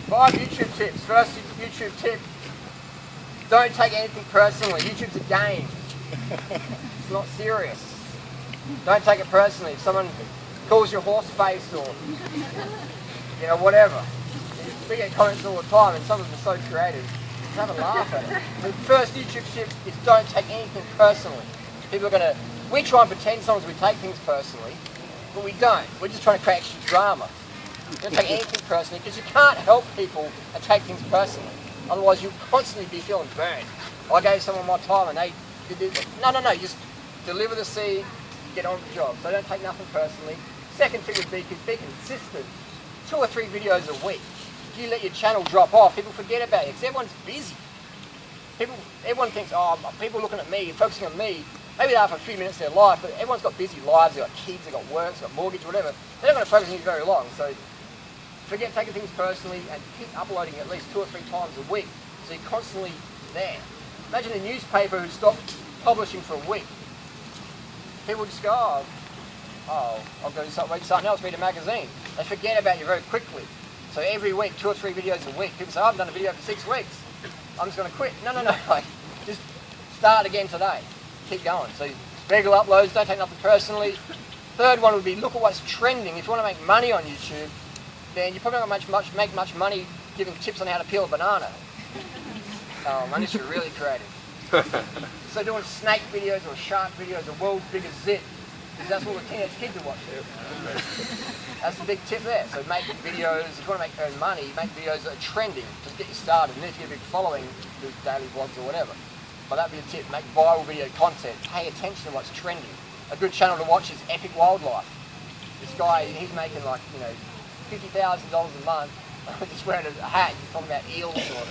5 YouTube tips. First YouTube tip, don't take anything personally. YouTube's a game. It's not serious. Don't take it personally. If someone calls you horse face or, you know, whatever. We get comments all the time and some of them are so creative. Just have a laugh at it. The first YouTube tip is don't take anything personally. People are going to, we try and pretend sometimes we take things personally, but we don't. We're just trying to create extra drama. Don't take anything personally because you can't help people and take things personally. Otherwise you'll constantly be feeling burned. I gave someone my time and they did this. No, you just deliver the seed, get on with the job. So don't take nothing personally. Second thing would be consistent. 2 or 3 videos a week. If you let your channel drop off, people forget about you because everyone's busy. Everyone thinks, oh, people looking at me, focusing on me. Maybe they are for a few minutes of their life, but everyone's got busy lives, they've got kids, they've got work, they've got mortgage, whatever. They're not going to focus on you very long. So forget taking things personally and keep uploading at least 2 or 3 times a week. So you're constantly there. Imagine a newspaper who stopped publishing for a week. People just go, oh, I'll go do something else, read a magazine. They forget about you very quickly. So every week, 2 or 3 videos a week. People say, I haven't done a video for 6 weeks. I'm just going to quit. No. Like, just start again today. Keep going. So regular uploads, don't take nothing personally. Third one would be look at what's trending. If you want to make money on YouTube, then you probably don't make much money giving tips on how to peel a banana. Unless you're really creative. So doing snake videos or shark videos or world's biggest zit, because that's what the teenage kids are watching. That's the big tip there. So make videos, if you want to earn money, make videos that are trending to get you started. And if you get a big following, do daily vlogs or whatever. But that'd be a tip, make viral video content, pay attention to what's trending. A good channel to watch is Epic Wildlife. This guy, he's making like, you know, $50,000 a month, just wearing a hat, he's talking about eels or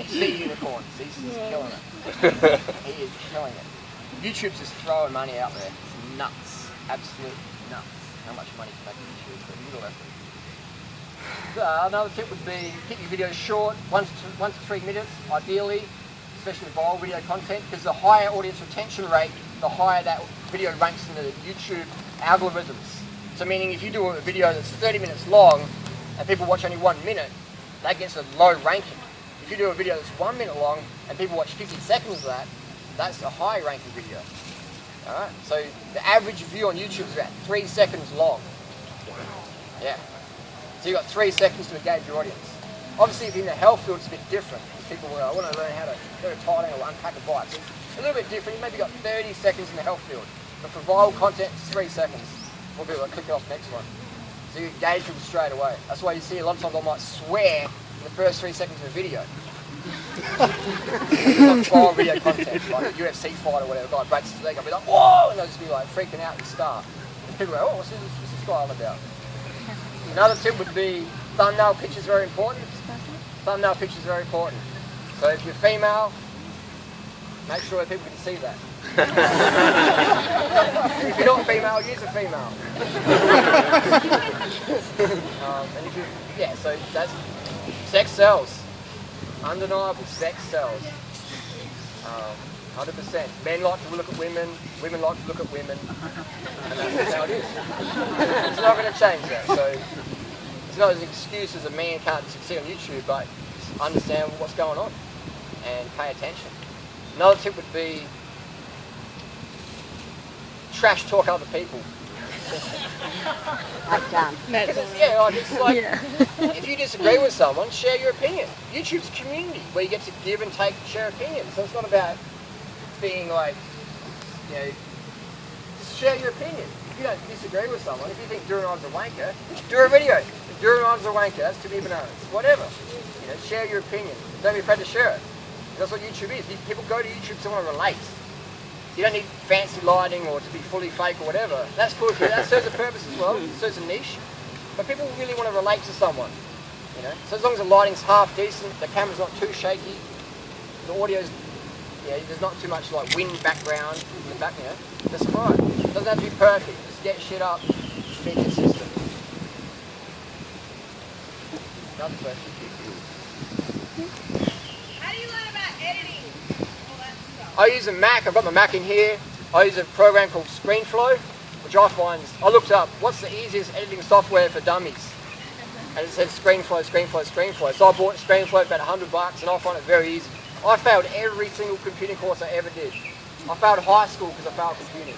sea unicorns. He's just killing it. He is killing it. YouTube's just throwing money out there. It's nuts. Absolute nuts. How much money you can make on YouTube, but you do it. Another tip would be keep your videos short, 1 to 3 minutes, ideally, especially with viral video content, because the higher audience retention rate, the higher that video ranks in the YouTube algorithms. So meaning if you do a video that's 30 minutes long and people watch only 1 minute, that gets a low ranking. If you do a video that's 1 minute long and people watch 50 seconds of that, that's a high ranking video. Alright, so the average view on YouTube is about 3 seconds long. Yeah. So you've got 3 seconds to engage your audience. Obviously, if you're in the health field, it's a bit different. People will, I want to learn how to do a tiling or unpack a bike. So it's a little bit different. You maybe got 30 seconds in the health field. But for viral content, it's 3 seconds. More people will click off next one. So you engage people straight away. That's why you see a lot of times I might swear in the first 3 seconds of a video. It's viral video content, like a UFC fight or whatever, a guy breaks his leg, I'll be like, whoa! And they'll just be like freaking out at the start. And people go, oh, what's this guy all about? Another tip would be thumbnail pictures very important. Thumbnail pictures very important. So if you're female, make sure that people can see that. If you're not female, use a female. And if you, yeah, so that's sex sells. Undeniable, sex sells. 100%. Men like to look at women, women like to look at women, and that's how it is. It's not going to change that. So it's not an excuse as a man can't succeed on YouTube, but just understand what's going on and pay attention. Another tip would be trash talk other people. I've done. It's like, if you disagree with someone, share your opinion. YouTube's a community where you get to give and take and share opinions. So it's not about being like, you know, just share your opinion. If you don't disagree with someone, if you think Durianrider's a wanker, do a video. If Durianrider's a wanker, that's too many bananas. Whatever. You know, share your opinion. Don't be afraid to share it. That's what YouTube is. People go to YouTube to want to relate. You don't need fancy lighting or to be fully fake or whatever. That's cool. That serves a purpose as well. It serves a niche. But people really want to relate to someone. You know. So as long as the lighting's half decent, the camera's not too shaky, the audio's, there's not too much like wind background in the back, that's fine. It doesn't have to be perfect. Just get shit up, be consistent. Another question. I use a Mac, I've got my Mac in here. I use a program called ScreenFlow, which I looked up, what's the easiest editing software for dummies? and it said ScreenFlow, ScreenFlow, ScreenFlow. So I bought ScreenFlow for about $100 and I find it very easy. I failed every single computing course I ever did. I failed high school because I failed computing.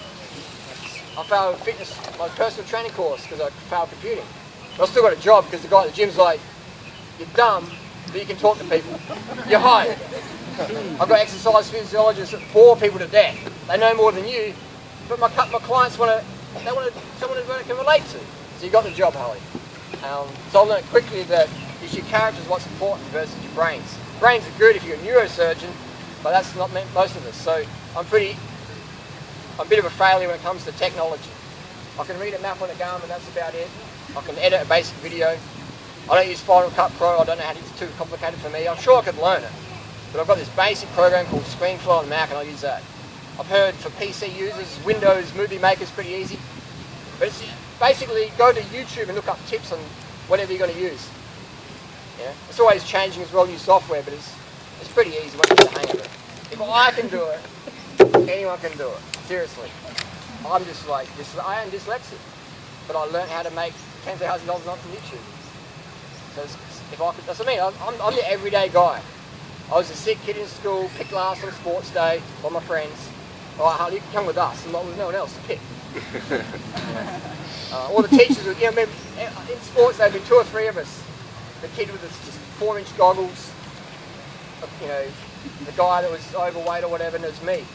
I failed fitness, my personal training course because I failed computing. But I still got a job because the guy at the gym's like, you're dumb, but you can talk to people. You're hired. I've got exercise physiologists that bore people to death. They know more than you, but my clients want someone who they can relate to. So you got the job, Harley. So I learned quickly that it's your character is what's important versus your brains. Brains are good if you're a neurosurgeon, but that's not most of us. So I'm a bit of a failure when it comes to technology. I can read a map on a Garmin, that's about it. I can edit a basic video. I don't use Final Cut Pro, I don't know how to, it's too complicated for me. I'm sure I could learn it. But I've got this basic program called ScreenFlow on Mac and I use that. I've heard for PC users, Windows Movie Maker is pretty easy. But it's basically go to YouTube and look up tips on whatever you're going to use. Yeah? It's always changing as well, new software, but it's pretty easy once you get the hang of it. If I can do it, anyone can do it. Seriously. I'm just like, I am dyslexic. But I learned how to make $10,000 a month from YouTube. So if I could, that's what I mean. I'm the everyday guy. I was a sick kid in school, picked last on sports day by my friends. All right, Harley, you can come with us. And not with no one else to pick. All the teachers, in sports there'd be 2 or 3 of us. The kid with the 4-inch goggles, the guy that was overweight or whatever, and it was me.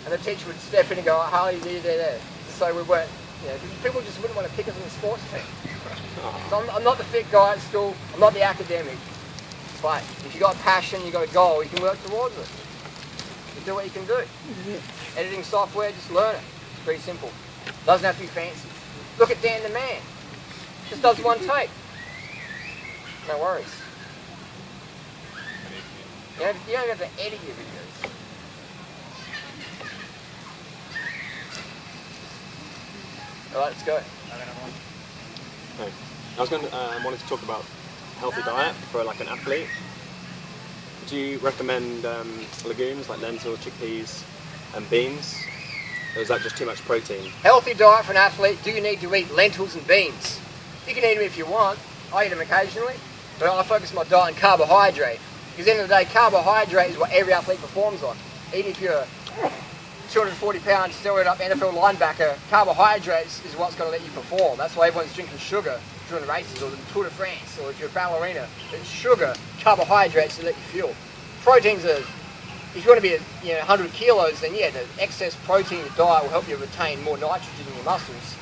And the teacher would step in and go, oh, Harley, there. So we weren't, people just wouldn't want to pick us on the sports team. So I'm not the fit guy at school, I'm not the academic. But if you've got a passion, you've got a goal, you can work towards it. You do what you can do. Editing software, just learn it. It's pretty simple. Doesn't have to be fancy. Look at Dan the Man. Just does one take. No worries. You don't have to edit your videos. Alright, let's go. Okay. I was wanted to talk about healthy diet for like an athlete. Do you recommend legumes like lentils, chickpeas and beans? Or is that just too much protein? Healthy diet for an athlete, do you need to eat lentils and beans? You can eat them if you want. I eat them occasionally, but I focus my diet on carbohydrate. Because at the end of the day, carbohydrate is what every athlete performs on. Even if you're a 240-pound steroid-up NFL linebacker, carbohydrates is what's going to let you perform. That's why everyone's drinking sugar during races or the Tour de France, or if you're a ballerina, it's sugar, carbohydrates to let you fuel. Proteins are, if you want to be 100 kilos, then yeah, the excess protein in your diet will help you retain more nitrogen in your muscles.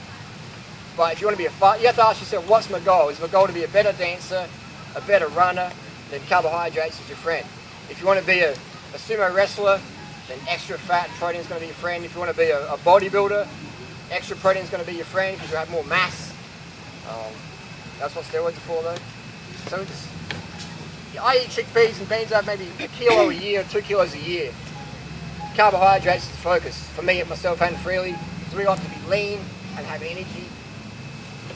But if you want to be you have to ask yourself, what's my goal? Is my goal to be a better dancer, a better runner? Then carbohydrates is your friend. If you want to be a sumo wrestler, then extra fat and protein is going to be your friend. If you want to be a bodybuilder, extra protein is going to be your friend because you have more mass. That's what steroids are for though. So I eat chickpeas and beans. I have maybe a kilo a year, 2 kilos a year. Carbohydrates is the focus. For me, myself and Freely, because we like to be lean and have energy.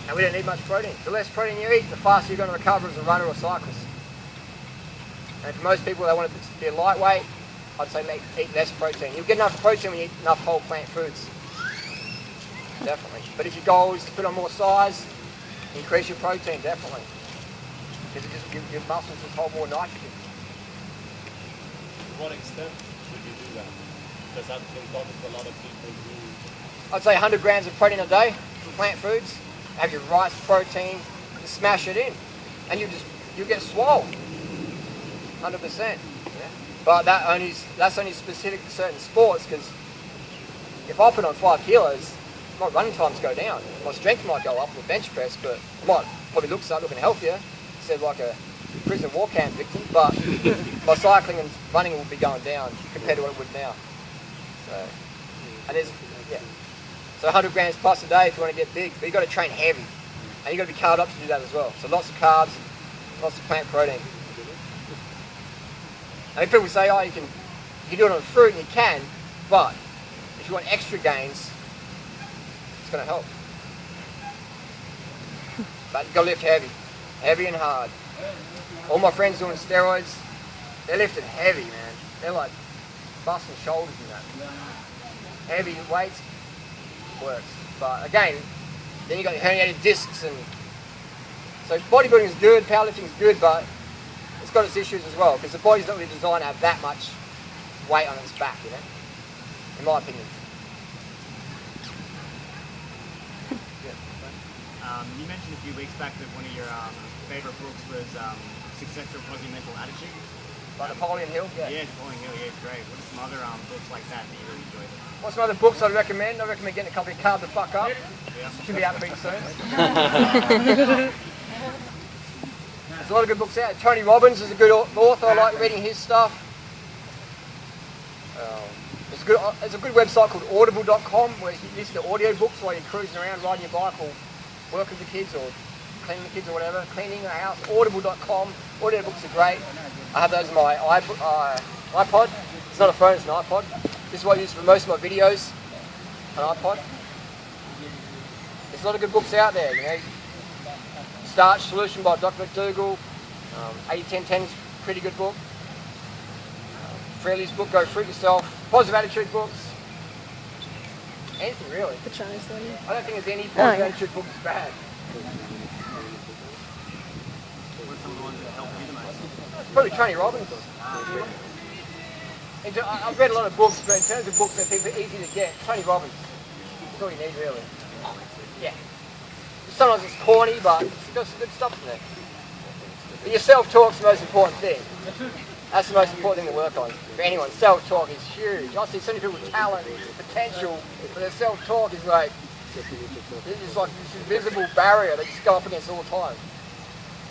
And we don't need much protein. The less protein you eat, the faster you're going to recover as a runner or cyclist. And for most people, they want to be a lightweight, I'd say eat less protein. You'll get enough protein when you eat enough whole plant foods. Definitely. But if your goal is to put on more size, increase your protein, definitely. Because your muscles just hold more nitrogen. To what extent would you do that? Because that's important for a lot of people who... I'd say 100 grams of protein a day from plant foods. Have your rice protein, just smash it in. And you get swole. 100%. Yeah? But that's only specific to certain sports, because if I put on 5 kilos, my running times go down. My strength might go up with bench press, but I might probably start looking healthier instead of like a prison war camp victim. But my cycling and running will be going down compared to what it would now. So, so 100 grams plus a day if you want to get big, but you've got to train heavy. And you've got to be carved up to do that as well. So lots of carbs, lots of plant protein. I mean, people say, oh, you can do it on fruit, and you can, but if you want extra gains, it's going to help. But you've got to lift heavy and hard. All my friends doing steroids, they're lifting heavy, man. They're like busting shoulders and that. Heavy weights works. But again, then you've got herniated discs and So bodybuilding is good, powerlifting is good, but it's got its issues as well, because the body's not really designed to have that much weight on its back, you know, in my opinion. You mentioned a few weeks back that one of your favourite books was Success or Positive Mental Attitude. Like Napoleon Hill? Yeah, Napoleon Hill, yeah, it's great. What are some other books like that you really enjoyed? What's some other books I'd recommend? I recommend getting a copy of Carb the Fuck Up. Yeah. Should be out pretty soon. There's a lot of good books out. Tony Robbins is a good author. I like reading his stuff. There's a good website called audible.com where you listen to audio books while you're cruising around, riding your bike or working with the kids or cleaning the kids or whatever, cleaning a house. Audible.com. Audio books are great. I have those on my iPod. It's not a phone, it's an iPod. This is what I use for most of my videos, an iPod. There's a lot of good books out there, you know. Starch Solution by Dr. McDougall. 80-10-10 is a pretty good book. Freely's book, Go Fruit Yourself. Positive Attitude books. Anything really. The Chinese one. I don't think there's any positive attitude book that's bad. What's some of the ones that helped you the most? Probably Tony Robbins. I've read a lot of books, but in terms of books that people are easy to get, Tony Robbins. That's all you need, really. Yeah. Sometimes it's corny, but it's got some good stuff in there. But your self-talk's the most important thing. That's the most important thing to work on for anyone. Self-talk is huge. I see so many people with talent, potential, but their self-talk is like, it's like this invisible barrier they just go up against all the time.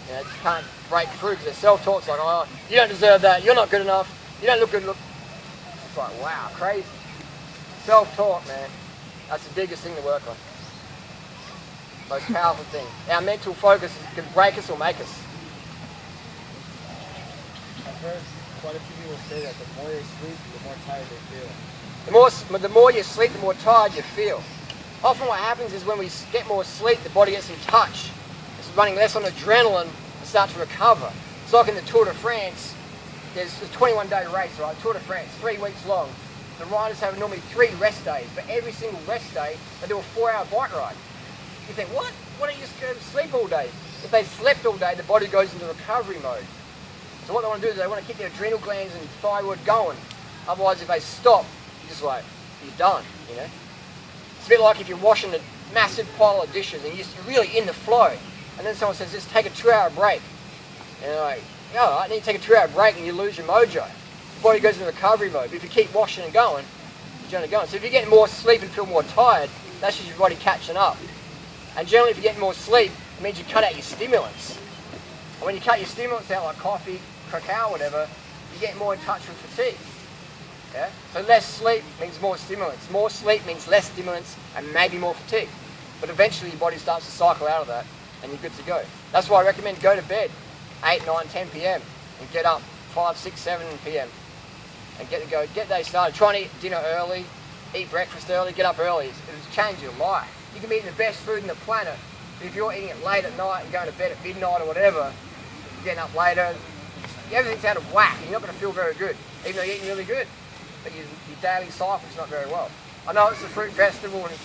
You know, they just can't break through because their self-talk's like, oh, you don't deserve that, you're not good enough, you don't look good. It's like, wow, crazy. Self-talk, man, that's the biggest thing to work on. Most powerful thing. Our mental focus can break us or make us. I've heard quite a few people say that the more you sleep, the more tired they feel. The more you sleep, the more tired you feel. Often what happens is when we get more sleep, the body gets in touch. It's running less on adrenaline and starts to recover. It's like in the Tour de France, there's a 21-day race, right? Tour de France, 3 weeks long. The riders have normally 3 rest days, but every single rest day, they do a 4-hour bike ride. You think, what? Why don't you just go to sleep all day? If they slept all day, the body goes into recovery mode. So what they want to do is they want to keep their adrenal glands and thyroid going. Otherwise, if they stop, you're just like, you're done, you know? It's a bit like if you're washing a massive pile of dishes and you're really in the flow. And then someone says, just take a 2-hour break. And you're like, yeah, all right, then you take a 2-hour break and you lose your mojo. The body goes into recovery mode. But if you keep washing and going, you're going to go. So if you're getting more sleep and feel more tired, that's just your body catching up. And generally, if you're getting more sleep, it means you cut out your stimulants. And when you cut your stimulants out, like coffee, cacao, whatever, you get more in touch with fatigue. Yeah? So less sleep means more stimulants. More sleep means less stimulants and maybe more fatigue. But eventually your body starts to cycle out of that and you're good to go. That's why I recommend go to bed 8, 9, 10 p.m. and get up 5, 6, 7 p.m. and get the day started. Try and eat dinner early, eat breakfast early, get up early. It'll change your life. You can be eating the best food on the planet, but if you're eating it late at night and going to bed at midnight or whatever, you're getting up later, everything's out of whack and you're not going to feel very good, even though you're eating really good. But your daily cycle's not very well. I know it's a fruit festival and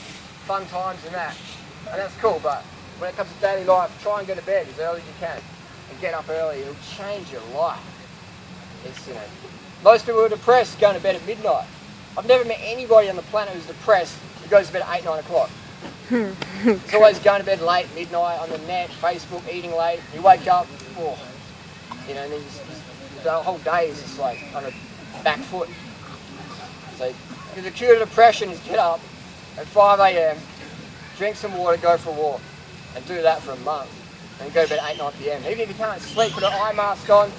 fun times and that's cool, but when it comes to daily life, try and go to bed as early as you can and get up early. It'll change your life. It's, you know, most people who are depressed going to bed at midnight. I've never met anybody on the planet who's depressed who goes to bed at 8, 9 o'clock. It's always going to bed late, midnight, on the net, Facebook, eating late. You wake up, oh, you know, and then the whole day is just like on a back foot. So the cure to depression is get up at 5 a.m, drink some water, go for a walk, and do that for a month, and go to bed at 8, 9 p.m. Even if you can't sleep, put an eye mask on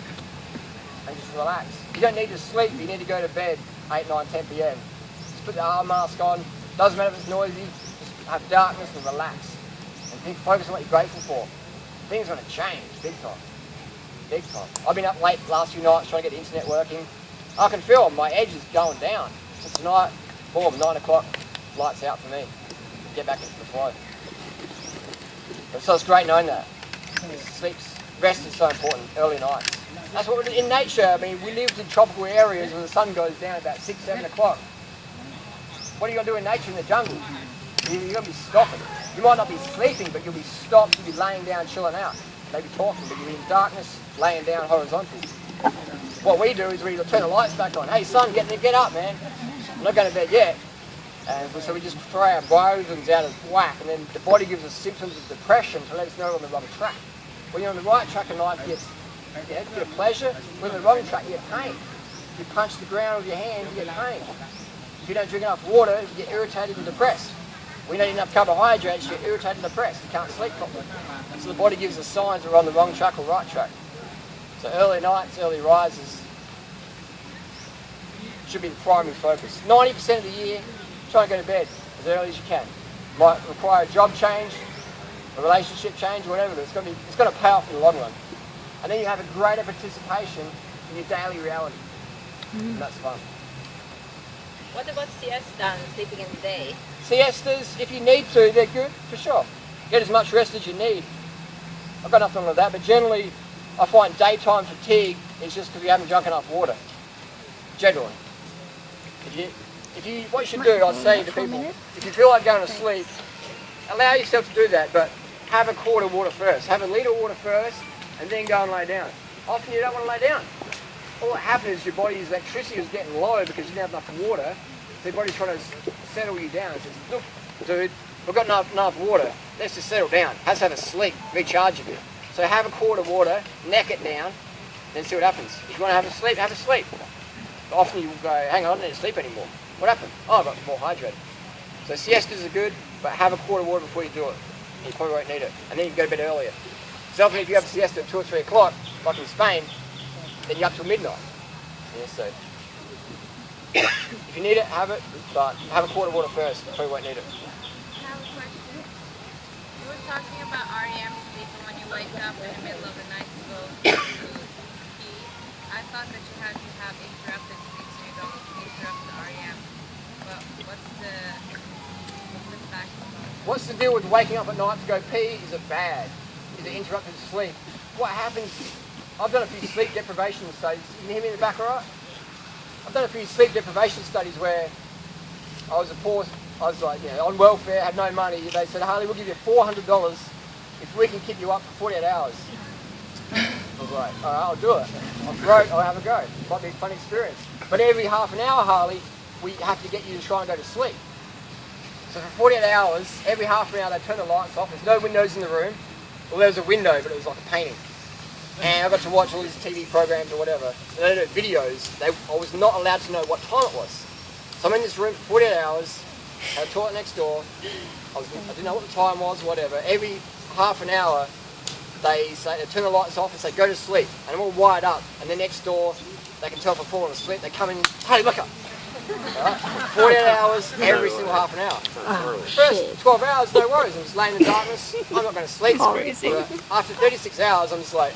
and just relax. You don't need to sleep, you need to go to bed 8, 9, 10 p.m. Just put the eye mask on, doesn't matter if it's noisy, just have darkness and relax. And focus on what you're grateful for. Things are going to change, big time. Big time. I've been up late the last few nights trying to get the internet working. I can feel my edge is going down. So tonight, boom, 9 o'clock, lights out for me. Get back into the flow. But so it's great knowing that. Rest is so important, early nights. That's what we do in nature. I mean, we live in tropical areas where the sun goes down about 6, 7 o'clock. What are you going to do in nature in the jungle? You're going to be stopping. You might not be sleeping, but you'll be stopped, you'll be laying down, chilling out. maybe talking, but you're in darkness, laying down horizontal. What we do is we turn the lights back on. Hey son, get up, man. I'm not going to bed yet. And so we just throw our bones out of whack, and then the body gives us symptoms of depression to let us know we're on the wrong track. When you're on the right track in life, you get a pleasure. When you're on the wrong track, you get pain. You punch the ground with your hand, you get pain. If you don't drink enough water, you get irritated and depressed. When you don't eat enough carbohydrates, you get irritated and depressed. You can't sleep properly. So the body gives us signs we're on the wrong track or right track. So early nights, early rises should be the primary focus. 90% of the year, try and go to bed as early as you can. Might require a job change, a relationship change, whatever, but it's going to pay off in the long run. And then you have a greater participation in your daily reality. And that's fun. What about siesta and sleeping in the day? Siestas, if you need to, they're good, for sure. Get as much rest as you need. I've got nothing wrong with that, but generally I find daytime fatigue is just because you haven't drunk enough water. Generally. What you should do, I'd say to people, if you feel like going to sleep, allow yourself to do that, but have a quart of water first. Have a litre of water first, and then go and lay down. Often you don't want to lay down. All that happens is your body's electricity is getting low because you didn't have enough water. So your body's trying to settle you down. It says, look, dude, we've got enough water. Let's just settle down. Let's have a sleep, recharge a bit. So have a quart of water, neck it down, then see what happens. If you want to have a sleep, have a sleep. But often you will go, hang on, I don't need to sleep anymore. What happened? Oh, I got more hydrated. So siestas are good, but have a quart of water before you do it. You probably won't need it. And then you can go to bed earlier. So often if you have a siesta at 2 or 3 o'clock, like in Spain, then you're up till midnight. Yeah, so if you need it, have it, but have a quart of water first. You probably won't need it. I have a question. You were talking about REM sleeping when you wake up in the middle of the night to go to pee. I thought that you had to have interrupted sleep so you don't interrupt the REM. But what's the fact about it? What's the deal with waking up at night to go pee? Is it bad? Is it interrupted sleep? What happens? I've done a few sleep deprivation studies. You can hear me in the back, all right? I've done a few sleep deprivation studies where I was on welfare, had no money. They said, Harley, we'll give you $400 if we can keep you up for 48 hours. I was like, all right, I'll do it. I'm broke, I'll have a go. It might be a fun experience. But every half an hour, Harley, we have to get you to try and go to sleep. So for 48 hours, every half an hour they turn the lights off. There's no windows in the room. Well, there was a window, but it was like a painting. And I got to watch all these TV programs or whatever. And they did videos. I was not allowed to know what time it was. So I'm in this room for 48 hours. Had a toilet next door. I didn't know what the time was, whatever. Every half an hour, they turn the lights off and say, go to sleep. And I'm all wired up. And then next door, they can tell if I've fallen asleep. They come in, hey, look up. Right? 48 hours, every single half an hour. First 12 hours, no worries. I'm just laying in the darkness. I'm not going to sleep. But after 36 hours, I'm just like,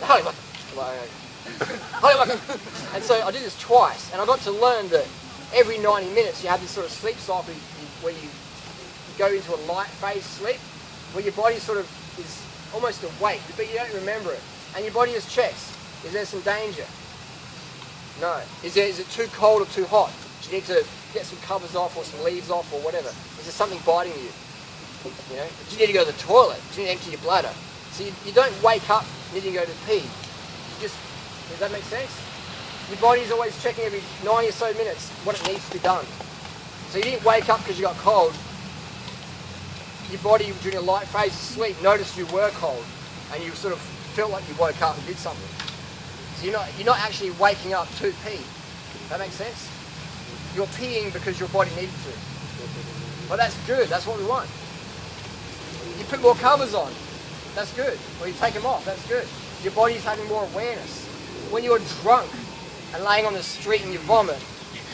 holy look. Holy look. And so I did this twice. And I got to learn that every 90 minutes you have this sort of sleep cycle where you go into a light phase sleep, where your body sort of is almost awake, but you don't remember it. And your body just checks. Is there some danger? No. Is it too cold or too hot? Do you need to get some covers off or some leaves off or whatever? Is there something biting you? You know? Do you need to go to the toilet? Do you need to empty your bladder? So you don't wake up needing to go to pee. Does that make sense? Your body's always checking every 90 or so minutes what it needs to be done. So you didn't wake up because you got cold. Your body during a light phase of sleep noticed you were cold and you sort of felt like you woke up and did something. So you're not actually waking up to pee. That makes sense? You're peeing because your body needed to. Well, that's good. That's what we want. You put more covers on. That's good. Or you take them off. That's good. Your body's having more awareness. When you're drunk and laying on the street and you vomit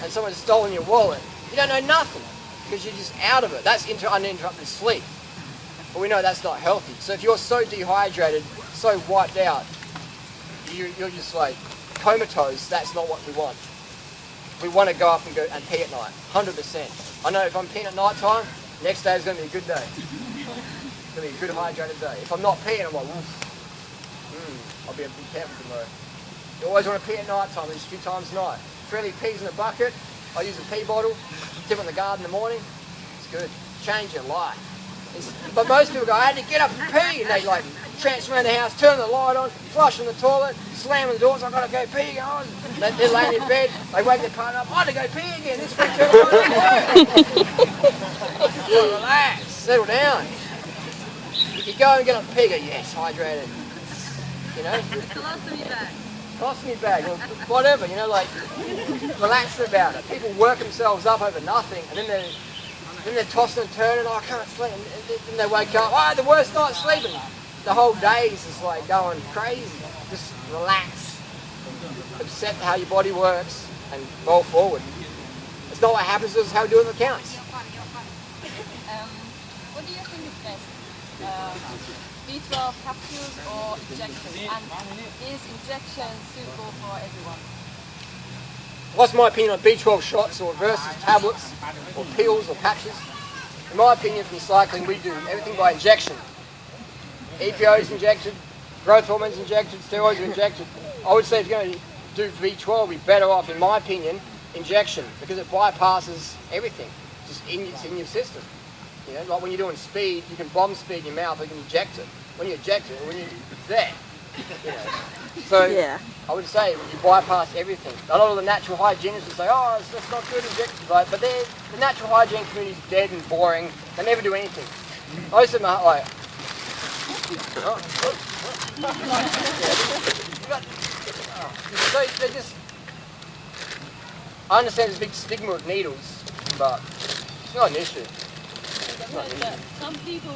and someone's stolen your wallet, you don't know nothing because you're just out of it. That's uninterrupted sleep. But we know that's not healthy. So if you're so dehydrated, so wiped out, you're just like comatose, that's not what we want. We want to go up and go and pee at night, 100%. I know if I'm peeing at night time, next day is going to be a good day. It's going to be a good hydrated day. If I'm not peeing, I'm like, I'll be careful tomorrow. You always want to pee at night time, at least a few times a night. 3 litre peas in a bucket, I use a pee bottle, dip it in the garden in the morning, it's good. Change your life. But most people go, I had to get up and pee, and they like trance around the house, turning the light on, flushing the toilet, slamming the doors. I've got to go pee again. They're laying in bed. They wake their partner up. I got to go pee again. This week turn the light on. Relax. Settle down. You go and get on pee. Go, yes, hydrated. You know. Colostomy bag. Colostomy bag or whatever. You know, like relax about it. People work themselves up over nothing, and then they're tossing and turning. Oh, I can't sleep. And then they wake up. Oh, the worst night sleeping. The whole day is just like going crazy. Just relax. Accept how your body works and roll forward. It's not what happens, it's how we do it in the accounts. What do you think is best? B12 capsules or injections? And is injection suitable for everyone? What's my opinion on B12 shots or versus tablets or pills or patches? In my opinion, from cycling, we do everything by injection. EPO is injected, growth hormones injected, steroids are injected. I would say if you're going to do B12, you'd be better off, in my opinion, injection, because it bypasses everything, just it's in your system. You know, like when you're doing speed, you can bomb speed in your mouth, you can inject it. When you inject it, it's there. You know. So yeah. I would say you bypass everything. A lot of the natural hygienists would say, oh, that's not good injections, right? But the natural hygiene community is dead and boring. They never do anything. Most of them are like, so they just, I understand there's a big stigma with needles, but it's not an issue. Some people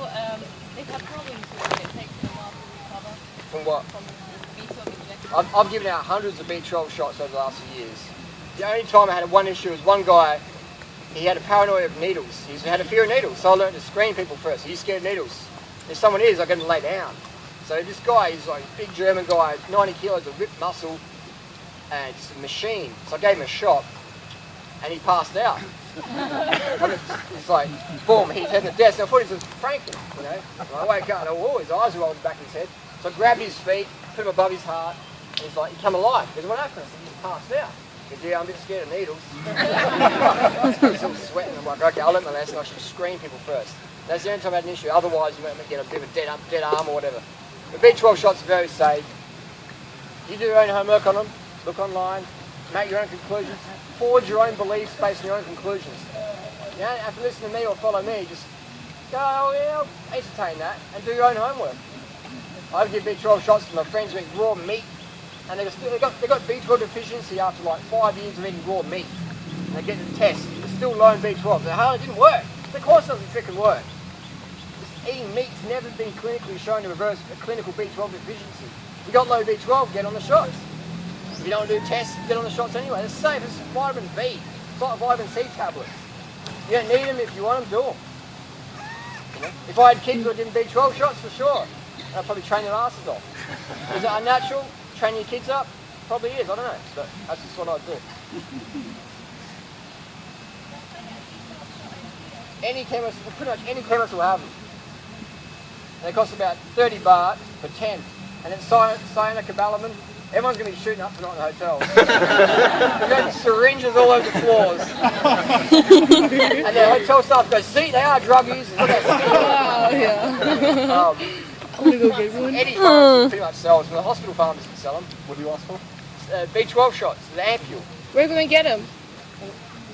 they have problems with it. It takes them a while to recover. From what? From B12 injections. I've given out hundreds of B12 shots over the last few years. The only time I had one issue was one guy, he had a paranoia of needles. He had a fear of needles, so I learned to screen people first. He's scared of needles. If someone is, I get him to lay down. So this guy is like a big German guy, 90 kilos of ripped muscle, and just a machine. So I gave him a shot, and he passed out. It's like, boom, he's head in the desk. And I thought he was franking, you know. And I wake up and oh, his eyes are rolled back in his head. So I grabbed his feet, put him above his heart, and he's like, he come alive. Because what happened? I said, he's passed out. He said, yeah, I'm a bit scared of needles. He's all sweating. I'm like, okay, I'll learn my lesson. I should screen people first. That's the only time I had an issue. Otherwise, you might get a bit of a dead arm or whatever. The B12 shots are very safe. You do your own homework on them. Look online. Make your own conclusions. Forge your own beliefs based on your own conclusions. You don't have to listen to me or follow me. Just go, oh, yeah, entertain that and do your own homework. I give B12 shots to my friends who eat raw meat, and they got B12 deficiency after like 5 years of eating raw meat. And they get the test. They're still low in B12. They Harley didn't work. Of course it doesn't freaking work. Eating meat's never been clinically shown to reverse a clinical B12 deficiency. If you got low B12, get on the shots. If you don't do tests, get on the shots anyway. It's safe. It's vitamin B. It's like vitamin C tablets. You don't need them. If you want them, do them. You know? If I had kids who did B12 shots, for sure, I'd probably train their asses off. Is it unnatural? Train your kids up? Probably is. I don't know. But that's just what I'd do. Any chemist, pretty much any chemist will have them. They cost about 30 baht for 10. And then cyanocobalamin, everyone's going to be shooting up tonight in the hotel. We've got syringes all over the floors. And the hotel staff goes, see, they are drug users. Look at that. Oh, yeah. I'm going to go get one. Any pharmacy pretty much sells them. The hospital pharmacy can sell them. What do you ask for? B12 shots, the ampule. Where are we going to get them?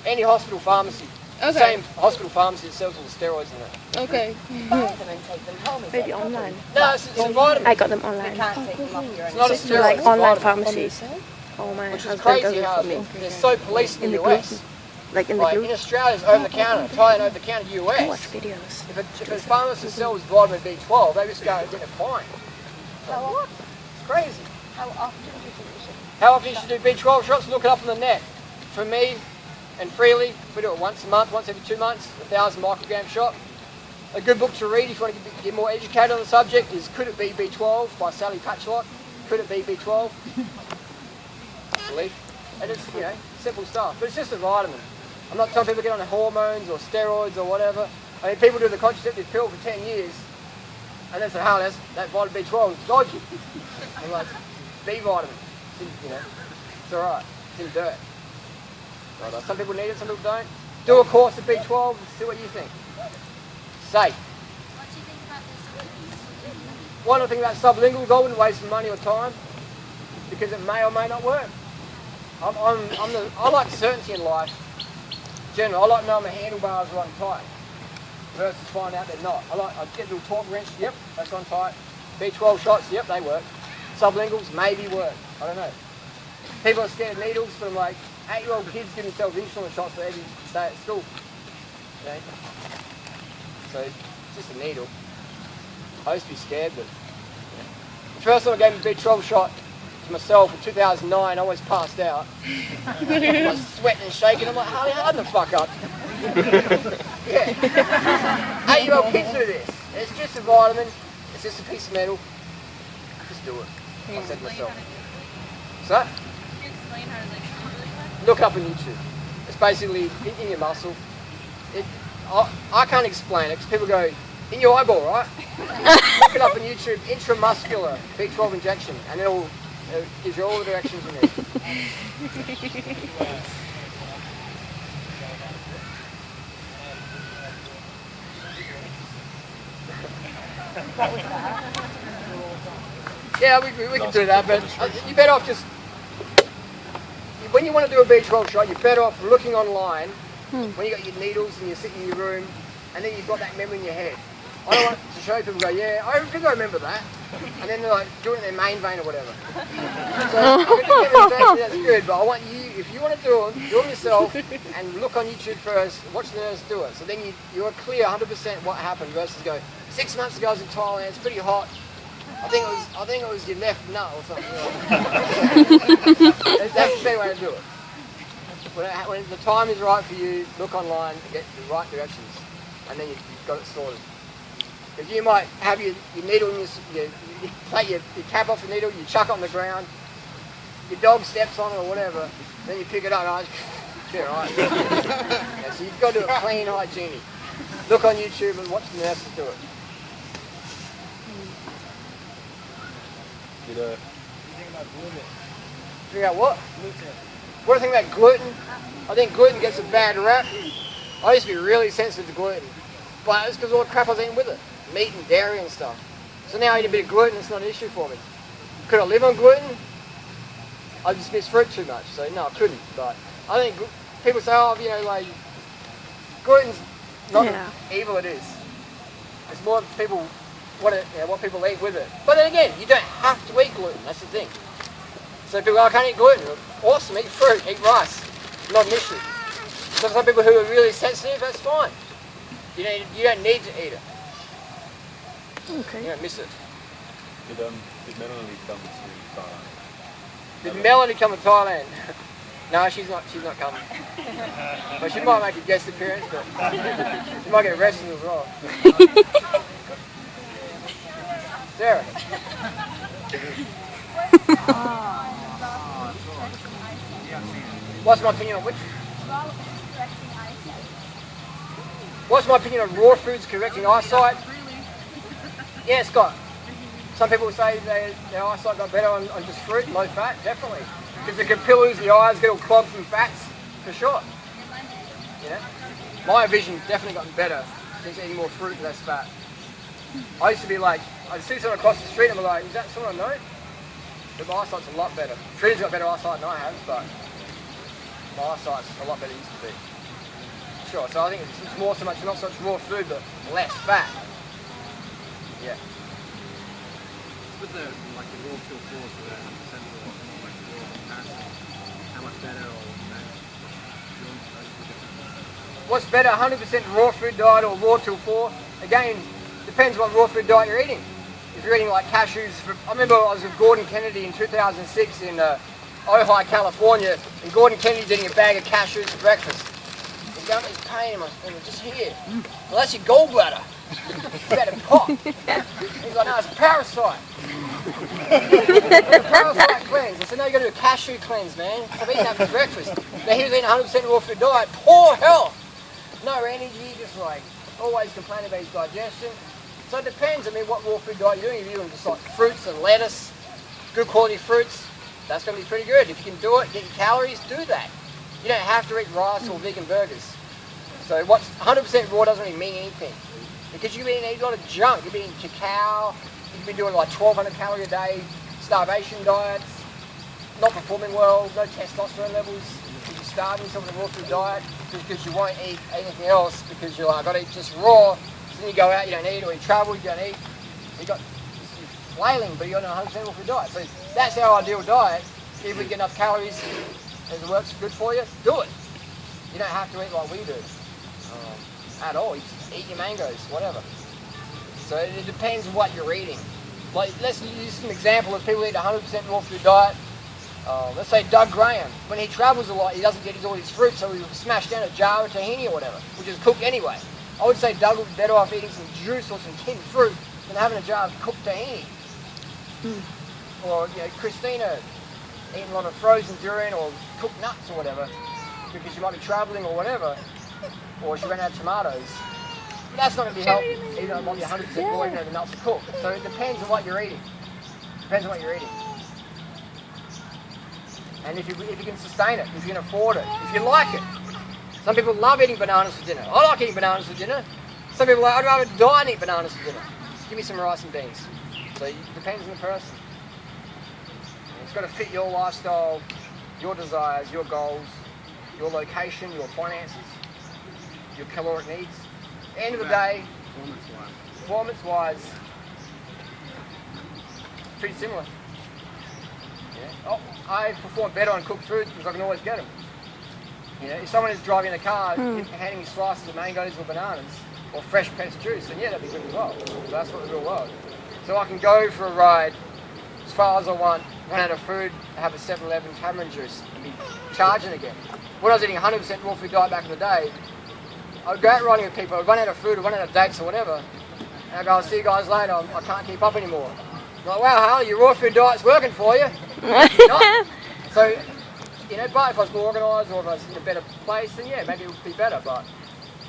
Any hospital pharmacy. Okay. Same hospital pharmacy that sells all the steroids in it. Okay. Buy them and take them home. Maybe online. No, it's a vitamin. I got them You online. can't take them off your It's own. not a Just steroid. like it's online vitamin. pharmacies. Oh, my Which is husband does crazy it how for me. they're so policed in the In the US. group. Like in the Like group. in Australia, it's over the counter. Thailand, over the counter, I watch US. videos. If a pharmacist sells vitamin B12, they just go and get a fine. How It's crazy. often do you think you should? How often you should do B12 shots? Look it up on the net. For me, and freely, we do it once a month, once every 2 months, 1,000 microgram shot. A good book to read if you want to get more educated on the subject is Could It Be B12 by Sally Patchlock. Could It Be B12? I believe. And it's, you know, simple stuff. But it's just a vitamin. I'm not telling people to get on hormones or steroids or whatever. I mean, people do the contraceptive pill for 10 years and they say, oh, that vitamin B12 is dodgy. I'm like, B vitamin. You know, it's alright. It's in dirt. Right, some people need it, some people don't. Do a course of B12 and see what you think. Safe. What do you think about this? one other thing about sublinguals, I wouldn't waste money or time because it may or may not work. I like certainty in life. Generally, I like knowing my handlebars are on tight versus find out they're not. I get a little torque wrench, yep, that's on tight. B12 shots, yep, they work. Sublinguals maybe work, I don't know. People are scared of needles from like 8-year-old kids giving themselves insulin shots for every day at school. You know? So it's just a needle. I used to be scared, but the first time I gave a B12 shot to myself in 2009, I always passed out. I was sweating and shaking. I'm like, Harley, harden the fuck up. Yeah. 8-year-old kids do this. It's just a vitamin. It's just a piece of metal. Just do it. I said to myself. So, Can you explain how to like do it really quick? look up on YouTube. It's basically in your muscle. I can't explain it because people go, in your eyeball, right? Look it up on YouTube, intramuscular B12 injection, and it gives you all the directions you need. Yeah, we can do that, but you're better off just, when you want to do a B12 shot, you're better off looking online when you got your needles and you're sitting in your room, and then you've got that memory in your head. I don't want to show people, go, yeah, I think I remember that. And then they're like, do it in their main vein or whatever. So, that's good, but I want you, if you want to do them yourself, and look on YouTube first, watch the nurse do it. So then you're clear 100% what happened versus go, 6 months ago I was in Thailand, it's pretty hot. I think it was your left nut or something. That's the better way to do it. When the time is right for you, look online and get the right directions, and then you've got it sorted. Because you might have your needle in you take your cap off the needle, you chuck it on the ground, your dog steps on it or whatever, then you pick it up and it's all right. Yeah, so you've got to do it clean, hygienic. Look on YouTube and watch the nurses do it. What do you think about gluten? Figure out what? What do you think about gluten? I think gluten gets a bad rap. I used to be really sensitive to gluten, but it's because all the crap I was eating with it. Meat and dairy and stuff. So now I eat a bit of gluten, it's not an issue for me. Could I live on gluten? I just miss fruit too much, so no, I couldn't. But I think people say, oh, you know, like, gluten's not as evil it is. It's more people, what people eat with it. But then again, you don't have to eat gluten, that's the thing. So people go, I can't eat gluten. Awesome, eat fruit, eat rice. Not an issue. So for some people who are really sensitive, that's fine. You don't need to eat it. Okay. You don't miss it. Did Melanie come to Thailand? Did Melanie come to Thailand? No, she's not coming. But she might make a guest appearance, but she might get arrested as well. Sarah. What's my opinion on which? What's my opinion on raw foods correcting eyesight? Yeah, Scott. Some people say their eyesight got better on just fruit, low fat, definitely. Because the capillaries in the eyes get all clogged from fats, for sure. You know? My vision's definitely gotten better since eating more fruit and less fat. I used to be like, I'd see someone across the street and I'm like, is that someone I know? But my eyesight's a lot better. Trina's got better eyesight than I have, but my eyesight's a lot better than it used to be. Sure, so I think it's more so much, not so much raw food, but less fat. Yeah. With the raw fuel force with 100% raw, like the raw capacity, how much better or what's better, 100% raw food diet or raw till 4? Again, depends what raw food diet you're eating. If you're eating like cashews, I remember I was with Gordon Kennedy in 2006 in Ojai, California, and Gordon Kennedy's eating a bag of cashews for breakfast. He's going, he's pain, and just here. Well, that's your gallbladder. It's about to pop. He's like, no, it's a parasite. It's a parasite cleanse. I said, no, you got to do a cashew cleanse, man. I've eaten that for breakfast. Now he was eating 100% raw food diet, poor health. No energy, just like always complaining about his digestion. So it depends, I mean, what raw food diet you're doing. If you're doing just like fruits and lettuce, good quality fruits, that's going to be pretty good. If you can do it, get your calories, do that. You don't have to eat rice or vegan burgers. So what's 100% raw doesn't really mean anything. Because you're eating a lot of junk. You're eating cacao, you've been doing like 1,200 calorie a day, starvation diets, not performing well, no testosterone levels, you're starving yourself with a raw food diet because you won't eat anything else because you're like, I've got to eat just raw. So then you go out, you don't eat, or you travel, you don't eat. You're flailing, but you're on a 100% raw food diet. So that's our ideal diet. If we get enough calories and it works good for you, do it. You don't have to eat like we do at all. You just eat your mangoes, whatever. So it depends on what you're eating. Like, let's use some example of people who eat 100% raw food diet. Let's say Doug Graham. When he travels a lot, he doesn't get all his fruit, so he'll smash down a jar of tahini or whatever, which is cooked anyway. I would say Doug would be better off eating some juice or some tinned fruit than having a jar of cooked tahini. Or, you know, Christina eating a lot of frozen durian or cooked nuts or whatever because she might be traveling or whatever, or she ran out of tomatoes. But that's not going to be healthy. You know, it might be 100% raw even though the nuts are cooked. So it depends on what you're eating. Depends on what you're eating. And if you can sustain it, if you can afford it, if you like it. Some people love eating bananas for dinner. I like eating bananas for dinner. Some people are like, I'd rather die and eat bananas for dinner. Give me some rice and beans. So it depends on the person. It's got to fit your lifestyle, your desires, your goals, your location, your finances, your caloric needs. At the end of the day, performance-wise, pretty similar. Yeah. Oh, I perform better on cooked food because I can always get them. You know, if someone is driving a car, handing me slices of mangoes or bananas, or fresh pressed juice, then yeah, that'd be good as well. So that's what the real world. So I can go for a ride as far as I want, run out of food, have a 7-Eleven tamarind juice, and be charging again. When I was eating 100% raw food diet back in the day, I would go out riding with people, I'd run out of food, I'd run out of dates or whatever, and I'd go, I'll see you guys later, I can't keep up anymore. I'm like, wow, Harley, your raw food diet's working for you. Not. So, you know, but if I was more organised or if I was in a better place, then yeah, maybe it would be better, but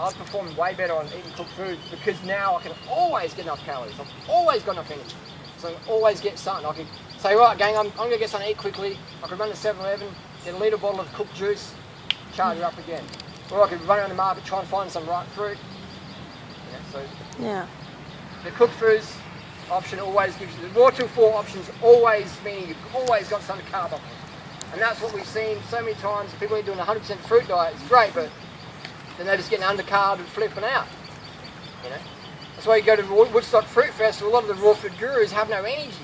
I've performed way better on eating cooked foods because now I can always get enough calories. I've always got enough energy. So I can always get something. I can say, right, gang, I'm going to get something to eat quickly. I can run to 7-Eleven, get a litre bottle of cooked juice, charge it up again. Or I could run around the market, try and find some ripe fruit. Yeah. The cooked foods option always gives you, the raw till 4 options always meaning you've always got something to carb up. And that's what we've seen so many times. People are doing a 100% fruit diet, it's great, but then they're just getting undercarbed and flipping out. You know? That's why you go to Woodstock Fruit Festival, a lot of the raw food gurus have no energy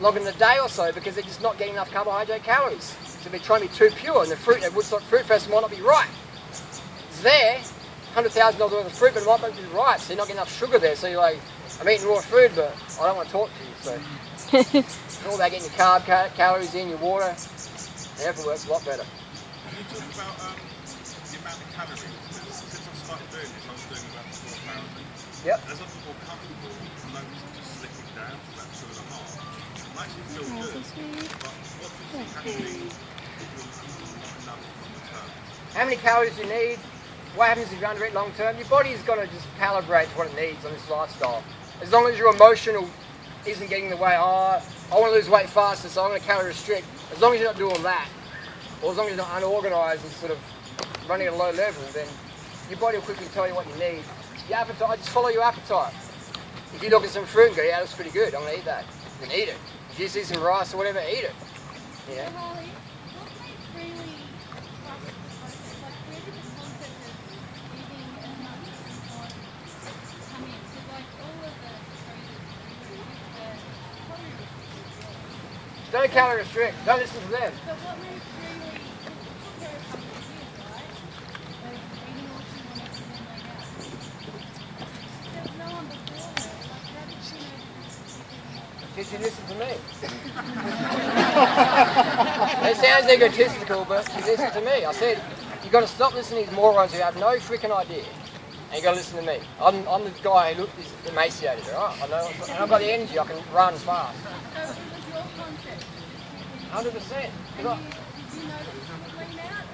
longer than a day or so because they're just not getting enough carbohydrate calories. So they're trying to be too pure, and the fruit at Woodstock Fruit Festival might not be right. It's there, $100,000 worth of fruit, but it might not be right, so you're not getting enough sugar there. So you're like, I'm eating raw food, but I don't want to talk to you. So it's all about getting your calories in, your water, and everything works a lot better. Can you talk about the amount of calories? Since I started doing this, I was doing about 4,000. Yep. As I got more comfortable, I noticed it just slipping down to about 2.5. I actually feel good, but what do you think happening if you're not enough on the term? How many calories do you need? What happens if you under eat long term? Your body's got to just calibrate to what it needs on this lifestyle. As long as your emotional isn't getting in the way, I want to lose weight faster, so I'm going to calorie restrict. As long as you're not doing that, or as long as you're not unorganised and sort of running at a low level, then your body will quickly tell you what you need. Your appetite, just follow your appetite. If you look at some fruit and go, yeah, that's pretty good, I'm going to eat that, then eat it. If you see some rice or whatever, eat it. You know? Harley, what makes really trust the process? Like, where did the concept of eating as much as you want come in? Because, like, all of the Don't calorie restrict. Don't listen to them. But what makes really, there are a couple of years, right? Like eating all she wanted and then laying out. There was no one before her. Like, how did she know that? Did you listen to me? It sounds egotistical, but she listened to me. I said, you've got to stop listening to these morons who have no freaking idea. And you've got to listen to me. I'm the guy who is emaciated, alright? I know, and I've got the energy, I can run fast. So it was your concept. 100%. Did you know that you clean out?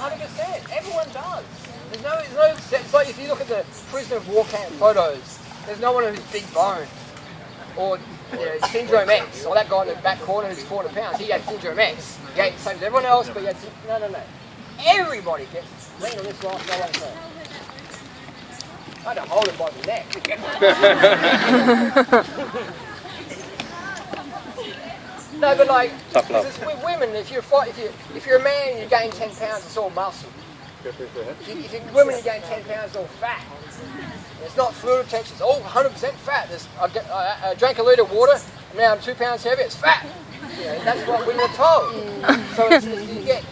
100%. Everyone does. There's no. It's like if you look at the prisoner of war camp photos, there's no one who's big bone. Or Syndrome X, or that guy in the back corner who's 400 pounds, he had Syndrome X. He ate the same as everyone else, but he had no. Everybody gets lean on this lifestyle like that. I had to hold him by the neck. No, but like, with women, if you're a man and you gain 10 pounds, it's all muscle. If you're women, you gain 10 pounds, it's all fat. It's not fluid retention, it's all 100% fat. I drank a litre of water, and now I'm 2 pounds heavier, it's fat. You know, that's what we were told. So you get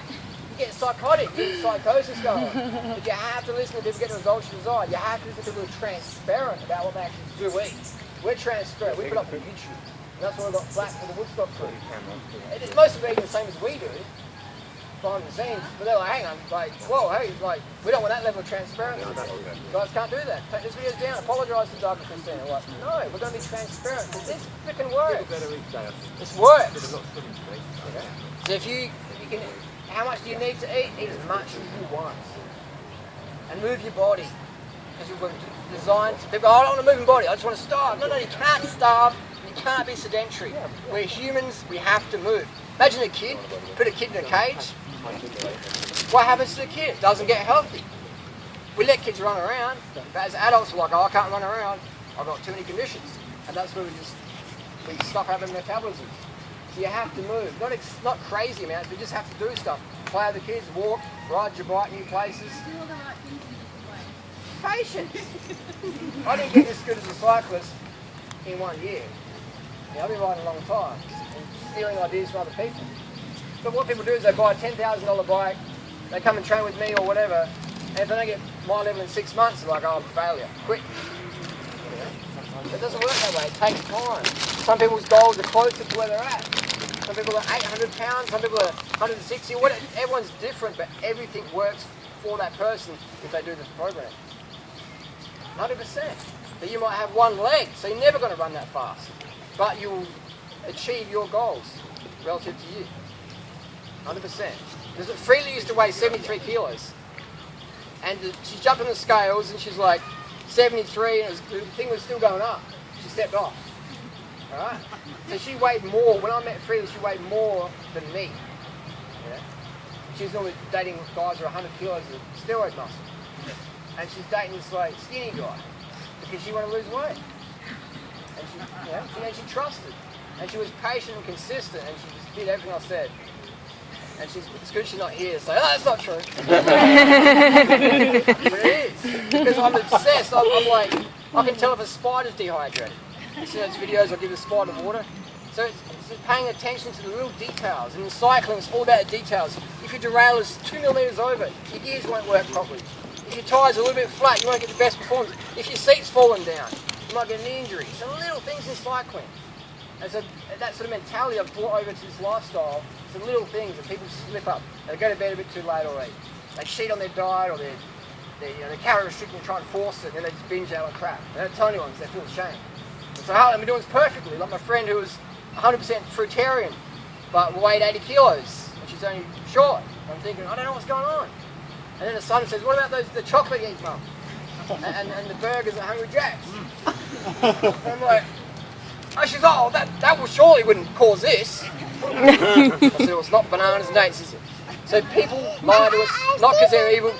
psychotic, you get psychosis going on. But you have to listen to people get the results you desire. You have to listen to people who are transparent about what they actually do eat. We're transparent, we put up on YouTube. And that's why we got flack for the Woodstock crew. Most of them are the same as we do, behind the scenes, but they're like, hang on, like, whoa, hey, like, we don't want that level of transparency. You guys can't do that. Take this video down, apologise to Doug and Christine. We're like, no, we're going to be transparent, because this freaking works. This works. So if you can, how much do you need to eat? Eat as much as you want. And move your body. Because we're designed to, people go, I don't want to move my body, I just want to starve. No, you can't starve. You can't be sedentary. We're humans, we have to move. Imagine a kid, put a kid in a cage. What happens to the kid? It doesn't get healthy. We let kids run around, but as adults we're like, oh, I can't run around, I've got too many conditions. And that's where we stop having metabolism. So you have to move. Not crazy amounts, but you just have to do stuff. Play with the kids, walk, ride your bike, new places. Do all the right things in different ways. Patience. I didn't get as good as a cyclist in 1 year. I've been riding a long time and stealing ideas from other people. But what people do is they buy a $10,000 bike, they come and train with me or whatever, and if they don't get my level in 6 months, they're like, oh, I'm a failure, quit. It doesn't work that way, it takes time. Some people's goals are closer to where they're at. Some people are 800 pounds, some people are 160, everyone's different, but everything works for that person if they do this program. 100%. But you might have one leg, so you're never going to run that fast. But you'll achieve your goals relative to you. 100%. Because Freely used to weigh 73 kilos. And she jumped on the scales and she's like 73 and the thing was still going up. She stepped off. Alright? So she weighed more. When I met Freely, she weighed more than me. Yeah? She's normally dating guys who are 100 kilos of steroid muscle. And she's dating this like skinny guy because she wanted to lose weight. And she trusted, and she was patient and consistent, and she just did everything I said. And it's good she's not here to say, oh, that's not true. But it is, because I'm obsessed. I'm like, I can tell if a spider's dehydrated. You see those videos, I give the spider water. So it's paying attention to the little details. And in cycling, it's all about the details. If your derailleur is 2 millimetres over, your gears won't work properly. If your tyres are a little bit flat, you won't get the best performance. If your seat's fallen down, you might get an injury. So little things in cycling. And so that sort of mentality I've brought over to this lifestyle, some little things that people slip up. They go to bed a bit too late already. They cheat on their diet or they're calorie restricting and try and force it and then they just binge out like crap. They don't tell anyone because they feel ashamed. And so Harley, I've been doing this perfectly. Like my friend who was 100% fruitarian but weighed 80 kilos and she's only short. And I'm thinking, I don't know what's going on. And then the son says, what about the chocolate you eat, Mum? And the burgers at Hungry Jack's. And I'm like, oh, she's oh, that surely wouldn't cause this. I said, well, it's not bananas and dates, is it? So people lie to us, not because they're evil,